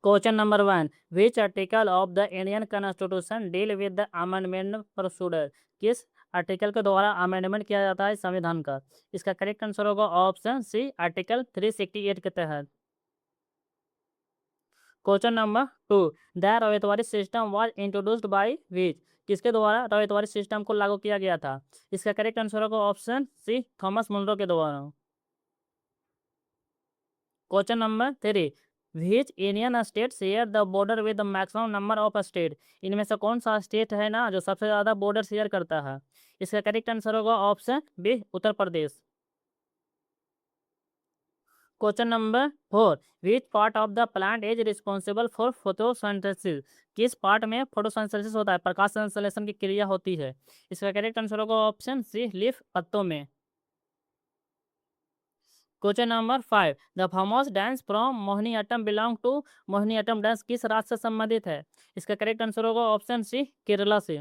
Question number 1, which article of the Indian constitution deal with the amendment procedure? किस article के द्वारा amendment किया जाता है संविधान का? इसका करेक्ट आंसर होगा ऑप्शन सी, आर्टिकल 368 के तहत। Question number 2, the Ryotwari system was introduced by which? किसके द्वारा रवितवारी सिस्टम को लागू किया गया था? इसका करेक्ट आंसर होगा ऑप्शन सी, थॉमस मुनरो के द्वारा। Question number 3, which Indian state share the border with the maximum number of state? इनमें से कौन सा स्टेट है ना जो सबसे ज़्यादा बॉर्डर शेयर करता है? इसका करेक्ट आंसर होगा option B, Uttar Pradesh. Question number 4, which part of the plant is responsible for photosynthesis? किस पार्ट में फोटोसिंथेसिस होता है, प्रकाश संश्लेषण की क्रिया होती है? इसका करेक्ट आंसर होगा ऑप्शन सी, लीफ, पत्तों में। Question number 5, the famous dance from Mohiniyattam belong to? Mohiniyattam dance किस राज्य से संबंधित है? इसका करेक्ट आंसर होगा ऑप्शन सी, केरला से।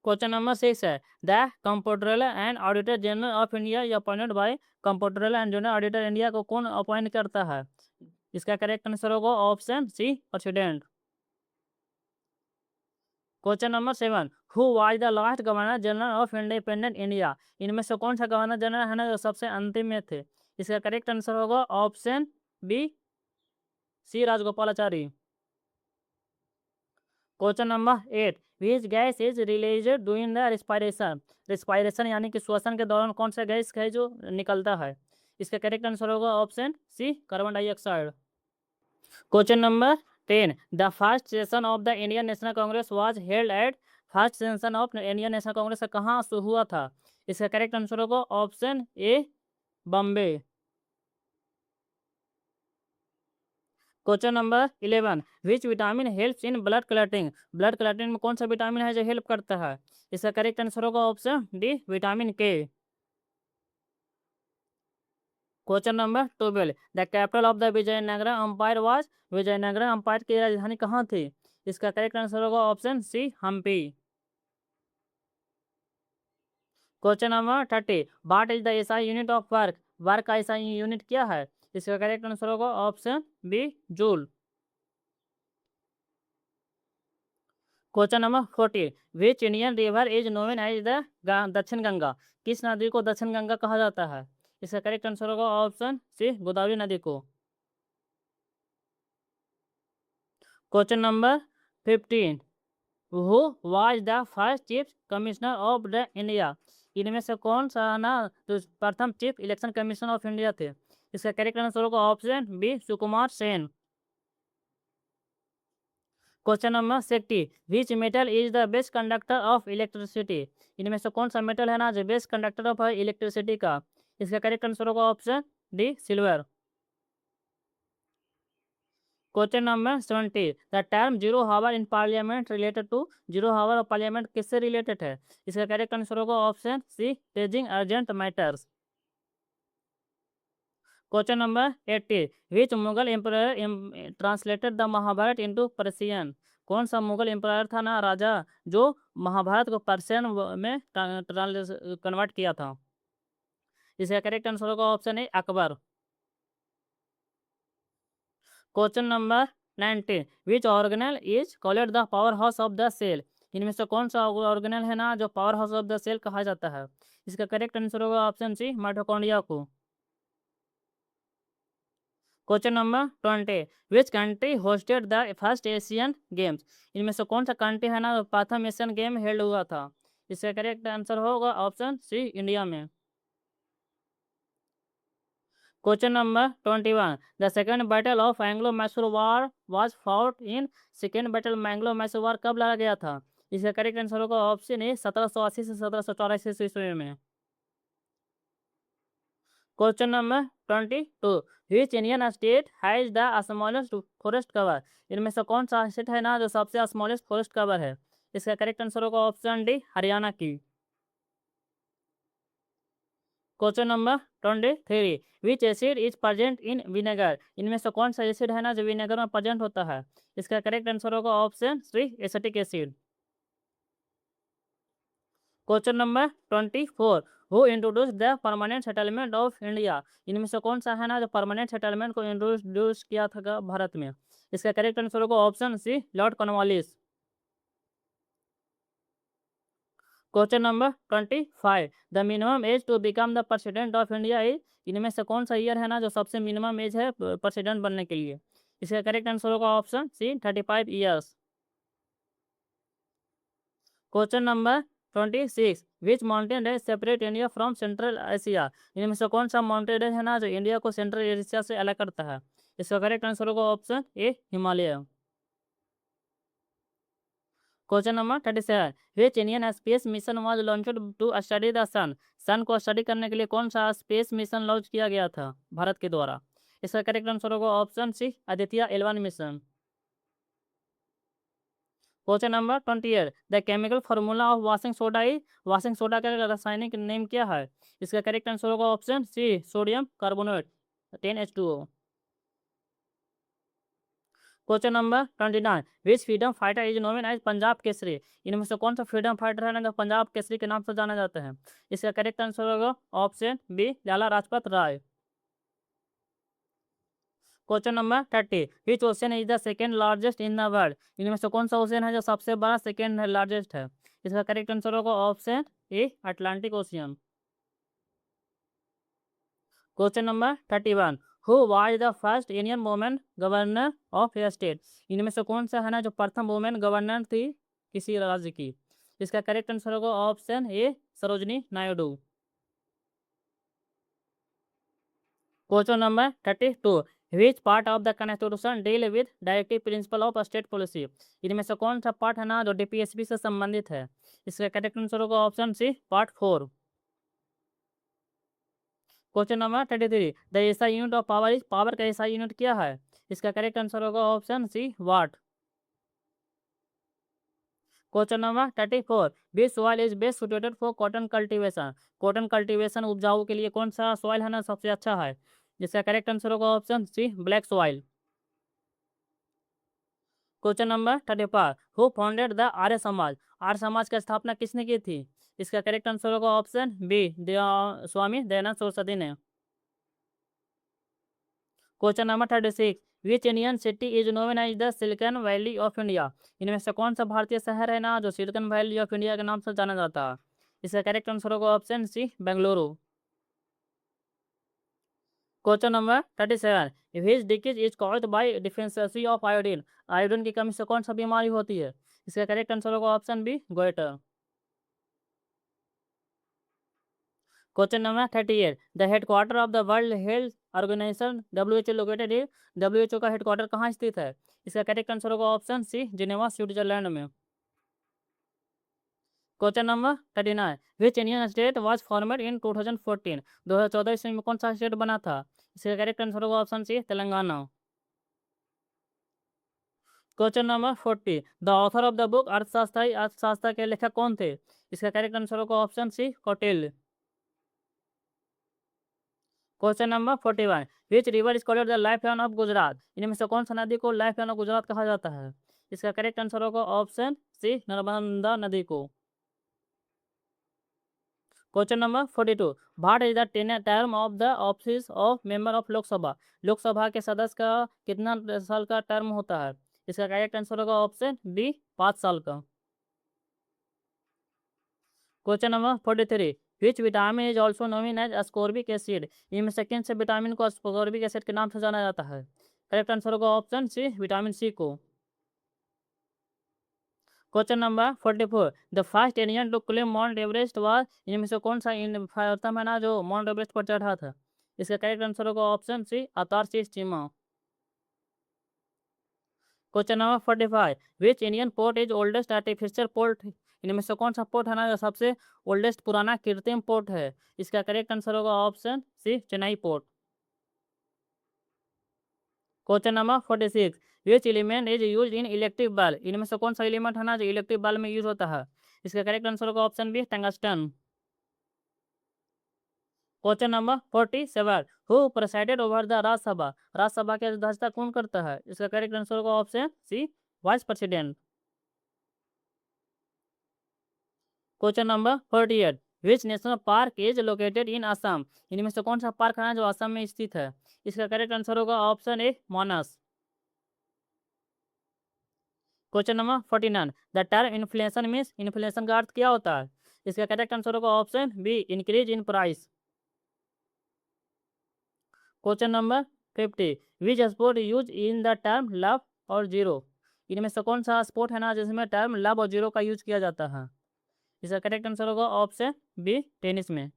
क्वेश्चन नंबर 6 है, the comptroller and auditor general of India appointed by? Comptroller and general auditor India को कौन अपॉइंट करता है? इसका करेक्ट आंसर होगा option C, president. Question number 7, who was the last governor general of independent India? इनमें से कौन सा गवर्नर जनरल है ना जो सबसे अंतिम में थे? इसका करेक्ट आंसर होगा option B, C, Rajagopalachari. Question number 8, which gas is released during the respiration? Respiration यानी कि श्वसन के दौरान कौन सा गैस है जो निकलता है? इसका करेक्ट आंसर होगा option C, carbon dioxide. Question number 10, the first session of the Indian National Congress was held at? First session of Indian National Congress कहाँ से हुआ था? इसका करेक्ट आंसर होगा option A, Bombay. Question number 11, which vitamin helps in blood clotting? Blood clotting में कौन सा vitamin है जो हेल्प करता है? इसका करेक्ट आंसर होगा option D, vitamin K. Question number 12, the capital of the Vijayanagaram empire was? Vijayanagaram empire की राजधानी कहाँ थी? इसका करेक्ट आंसर होगा option C, Hampi. Question number 30, what is the SI unit of work? Work का एसआई यूनिट क्या है? इसका करेक्ट आंसर होगा option B, joule. Question number 40, which Indian river is known as the Dakshin Ganga? किस नदी को दक्षिण गंगा कहा जाता है? इसका करेक्ट आंसर होगा ऑप्शन सी, गोदावरी नदी को। Question number 15, who was the first chief commissioner of the India? इनमें से कौन सा ना तो प्रथम chief election commission of India थे? इसका करेक्ट आंसर होगा option B, Sukumar Sen. Question number 60, which metal is the best conductor of electricity? इनमें से कौन सा मेटल है ना जो बेस्ट कंडक्टर ऑफ इलेक्ट्रिसिटी का? इसका करेक्ट आंसर होगा option D, silver. Question number 70, the term zero hour in parliament related to? Zero hour of parliament किससे रिलेटेड है? इसका करेक्ट आंसर होगा option C, raising urgent matters. Question number 80, which Mughal emperor translated the Mahabharata into Persian? कौन सा Mughal emperor था ना राजा जो महाभारत को पर्शियन में कन्वर्ट किया था? इसका करेक्ट आंसर होगा option A, Akbar. Question number 90, which organelle is called the power house of the cell? इनमें से कौन सा ऑर्गेनल है ना जो power house of the cell कहा जाता है? इसका करेक्ट आंसर होगा ऑप्शन सी, माइटोकॉन्ड्रिया को। Question number 20, which country hosted the first Asian games? इनमें से कौन सा कंट्री है ना प्रथम एशियन गेम हेल्ड हुआ था? इसका करेक्ट आंसर होगा ऑप्शन सी, इंडिया में। Question number 21, the second battle of Anglo Mysore war was fought in? Second battle Anglo Mysore war कब लड़ा गया था? इसका करेक्ट आंसर होगा ऑप्शन ए, 1780 से 1784 ईस्वी में। Question number 22, which Indian state has the smallest forest cover? इनमें से कौन सा स्टेट है ना जो सबसे स्मॉलेस्ट फॉरेस्ट कवर है? इसका करेक्ट आंसर होगा ऑप्शन डी, हरियाणा की। Question number 23, which acid is present in vinegar? इनमें से कौन सा एसिड है ना जो विनेगर में प्रेजेंट होता है? इसका करेक्ट आंसर होगा option C, acetic acid. Question number 24, who introduce the permanent settlement of India, इनमें से कौन सा है ना जो परमानेंट सेटलमेंट को इंट्रोड्यूस किया था भारत में? इसका करेक्ट आंसर होगा option C, Lord Cornwallis. Question number 25, the minimum age to become the president of India is, इनमें से कौन सा ईयर है ना जो सबसे मिनिमम एज है प्रेसिडेंट बनने के लिए? इसका करेक्ट आंसर होगा option C, 35 years. Question number 26, which mountain range separate India from Central Asia, इनमें से कौन सा माउंटेन रेंज है ना जो इंडिया को सेंट्रल एशिया से अलग करता है? इसका करेक्ट आंसर होगा option A, Himalaya. Question number 37, which Indian space mission was launched to study the sun, sun को स्टडी करने के लिए कौन सा स्पेस मिशन लॉन्च किया गया था भारत के द्वारा? इसका करेक्ट आंसर होगा option C, Aditya L1 mission. Question number 28, the chemical formula of washing soda is, washing soda का रासायनिक नेम क्या है? इसका करेक्ट आंसर होगा option C, sodium carbonate 10H2O। Question number 29, which freedom fighter is known as Punjab Kesari, इनमें से कौन सा फ्रीडम फाइटर है ना जो पंजाब केसरी के नाम से जाना जाता है? इसका करेक्ट आंसर होगा option B, Lala Lajpat Rai. Question number 30, which ocean is the second largest in the world, इनमें से कौन सा ओशन है जो सबसे बड़ा सेकेंड लार्जेस्ट है? इसका करेक्ट आंसर होगा option A, Atlantic ocean. Question number 31, who was the first Indian women governor of A state, इनमें से कौन सा है ना जो प्रथम वुमेन गवर्नर थी किसी राज्य की? इसका करेक्ट आंसर होगा option A, Sarojini Naidu. Question number 32, which part of the constitution deal with directive principle of state policy, इनमें से कौन सा पार्ट है ना जो डीपीएसपी से संबंधित है? इसका करेक्ट आंसर होगा option C, part 4। Question number 33, the SI unit of power is, power का एसआई यूनिट क्या है? इसका करेक्ट आंसर होगा option C, watt. Question number 34, which soil is best suited for cotton cultivation, cotton cultivation उपजाऊ के लिए कौन सा सॉइल है ना सबसे अच्छा है? जिसका करेक्ट आंसर होगा option C, black soil. Question number 35, who founded the Arya Samaj, Arya Samaj की स्थापना किसने की थी? इसका करेक्ट आंसर होगा ऑप्शन बी, स्वामी दयानंद सरस्वती ने। Question number 36, which Indian city is known as the Silicon Valley of India, इनमें से कौन सा भारतीय शहर है ना जो सिलिकॉन वैली ऑफ इंडिया के नाम से जाना जाता है? इसका करेक्ट आंसर होगा option C, Bengaluru. Question number 37, which disease is caused by deficiency of iodine, iodine की कमी से कौन सा बीमारी होती है? इसका करेक्ट आंसर होगा option B, goitre. Question number 38, the headquarter of the world health organisation WHO located है, WHO का हेडक्वार्टर कहाँ स्थित है? इसका करेक्ट आंसर होगा ऑप्शन सी, जिनेवा स्विट्जरलैंड में। Question number 39, which Indian state was formed इन 2014, 2014 ईस्वी में कौन सा स्टेट बना था? इसका करेक्ट आंसर होगा option C, Telangana. Question number 40, the author of the book Arthashastra, Arthashastra के लेखक कौन थे? इसका करेक्ट आंसर होगा option C, Kautilya. Question number 41, which river is called the life line of Gujarat, इनमें से कौन सा नदी को लाइफ लाइन ऑफ गुजरात कहा जाता है? इसका करेक्ट आंसर होगा ऑप्शन सी, नर्मदा नदी को। Question number 42, what is the term of the office of member of Lok Sabha, Lok Sabha के सदस्य का कितना साल का टर्म होता है? इसका करेक्ट आंसर होगा ऑप्शन बी, 5 साल का। Question number 43, which vitamin is also known as ascorbic acid, इनमें से किन से विटामिन को अस्कॉर्बिक एसिड के नाम से जाना जाता है? करेक्ट आंसर होगा ऑप्शन सी, विटामिन सी को। Question number 44, the first Indian to climb Mount Everest was, इनमें से कौन सा प्रथम है ना जो माउंट एवरेस्ट पर चढ़ा था? इसका करेक्ट आंसर होगा option C, Avtar Singh Cheema. Question number 45, which Indian port is oldest artificial port, इनमें से कौन सा पोर्ट है ना जो सबसे ओल्डेस्ट पुराना कृत्रिम पोर्ट है? इसका करेक्ट आंसर होगा option C, Chennai port. Question number 46, which element is use in electric bulb, इनमें से कौन सा एलिमेंट है ना जो इलेक्ट्रिक बल्ब में यूज होता है? इसका करेक्ट आंसर होगा option B, tungsten. Question number 47, who presided over the Rajya Sabha, Rajya Sabha की अध्यक्षता कौन करता है? इसका करेक्ट आंसर होगा option C, vice president. Question number 48, which national park is located in Assam, इनमें से कौन सा पार्क है जो असम में स्थित है? इसका करेक्ट आंसर होगा option A Manas. Question number 49, the term inflation means, inflation का अर्थ क्या होता है? इसका करेक्ट आंसर होगा option be increase in price. Question number 50, which sport use in the term love और जीरो, इनमें से कौन सा स्पोर्ट है ना जिसमें टर्म लव और जीरो का यूज किया जाता है? इसका करेक्ट आंसर होगा ऑप्शन बी टेनिस में।